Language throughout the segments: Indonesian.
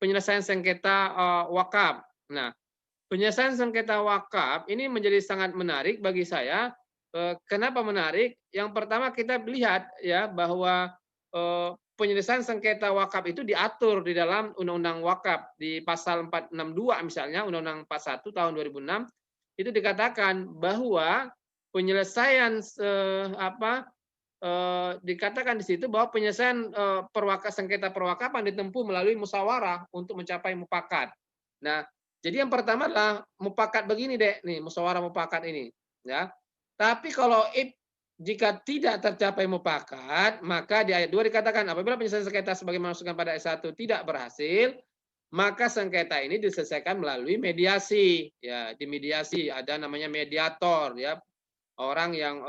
penyelesaian sengketa wakaf. Nah, penyelesaian sengketa wakaf ini menjadi sangat menarik bagi saya. Kenapa menarik? Yang pertama kita lihat ya bahwa penyelesaian sengketa wakaf itu diatur di dalam Undang-Undang Wakaf di pasal 462 misalnya Undang-Undang 41 tahun 2006 itu dikatakan bahwa penyelesaian dikatakan di situ bahwa penyelesaian sengketa perwakafan ditempuh melalui musyawarah untuk mencapai mufakat. Nah, jadi yang pertama adalah mufakat begini deh, nih musyawarah mufakat ini, ya. Tapi kalau jika tidak tercapai mufakat, maka di ayat 2 dikatakan apabila penyelesaian sengketa sebagaimana masukkan pada ayat 1 tidak berhasil, maka sengketa ini diselesaikan melalui mediasi. Ya, di mediasi ada namanya mediator, ya, orang yang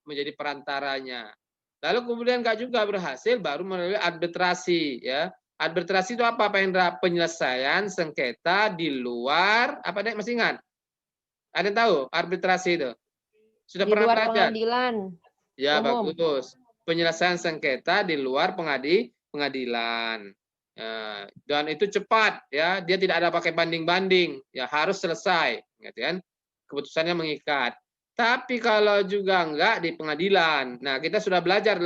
menjadi perantaranya. Lalu kemudian nggak juga berhasil, baru melalui arbitrasi, ya. Arbitrasi itu apa, Pak Hendra? Penyelesaian sengketa di luar, apa deh, masih ingat? Ada yang tahu arbitrasi itu? Sudah Di pernah luar belajar? pengadilan Ya, umum. bagus. Penyelesaian sengketa di luar pengadilan. Dan itu cepat, ya. Dia tidak ada pakai banding-banding, ya harus selesai, gitu kan? Keputusannya mengikat. Tapi kalau juga enggak di pengadilan. Nah, kita sudah belajar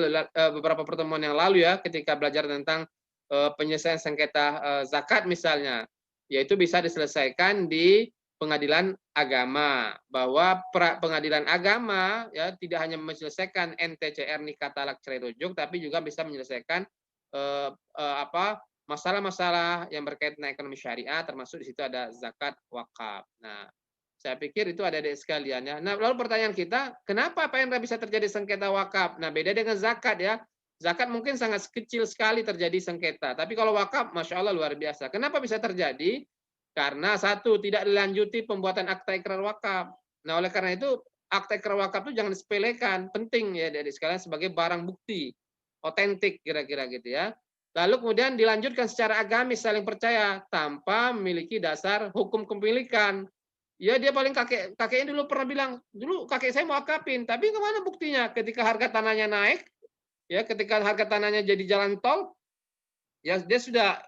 beberapa pertemuan yang lalu ya, ketika belajar tentang penyelesaian sengketa zakat misalnya, yaitu bisa diselesaikan di pengadilan agama, bahwa pengadilan agama ya tidak hanya menyelesaikan NTCR nikah talak cerai rujuk, tapi juga bisa menyelesaikan masalah-masalah yang berkaitan dengan ekonomi syariah, termasuk di situ ada zakat wakaf. Nah, saya pikir itu ada adik sekalian ya. Nah, lalu pertanyaan kita, kenapa Pak Hendra bisa terjadi sengketa wakaf? Nah, beda dengan zakat ya. Zakat mungkin sangat kecil sekali terjadi sengketa, tapi kalau wakaf, masya Allah luar biasa. Kenapa bisa terjadi? Karena satu, tidak dilanjuti pembuatan akta ikrar wakaf. Nah, oleh karena itu akta ikrar wakaf itu jangan disepelekan, penting ya dari sekalian sebagai barang bukti, otentik kira-kira gitu ya. Lalu kemudian dilanjutkan secara agamis saling percaya tanpa memiliki dasar hukum kepemilikan. Ya dia paling kakeknya dulu pernah bilang, dulu kakek saya mau wakafin, tapi kemana buktinya? Ketika harga tanahnya naik, ya ketika harga tanahnya jadi jalan tol, ya dia sudah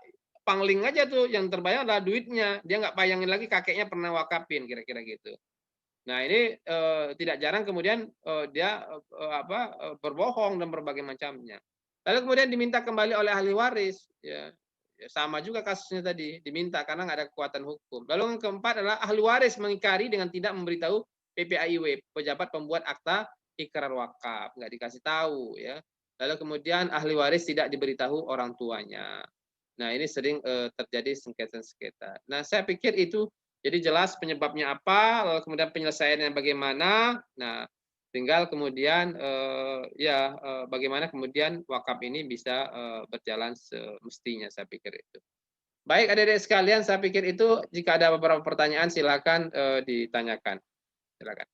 pangling aja tuh, yang terbayang adalah duitnya. Dia nggak bayangin lagi kakeknya pernah wakafin, kira-kira gitu. Nah ini tidak jarang kemudian dia berbohong dan berbagai macamnya. Lalu kemudian diminta kembali oleh ahli waris, ya, sama juga kasusnya tadi, diminta karena nggak ada kekuatan hukum. Lalu yang keempat adalah ahli waris mengingkari dengan tidak memberitahu PPAIW, pejabat pembuat akta ikrar wakaf, nggak dikasih tahu, ya. Lalu kemudian ahli waris tidak diberitahu orang tuanya. Nah, ini sering terjadi sengketa-sengketa. Nah, saya pikir itu jadi jelas penyebabnya apa, lalu kemudian penyelesaiannya bagaimana. Nah, tinggal kemudian bagaimana kemudian wakaf ini bisa berjalan semestinya, saya pikir itu. Baik, adik-adik sekalian, saya pikir itu jika ada beberapa pertanyaan silakan ditanyakan. Silakan.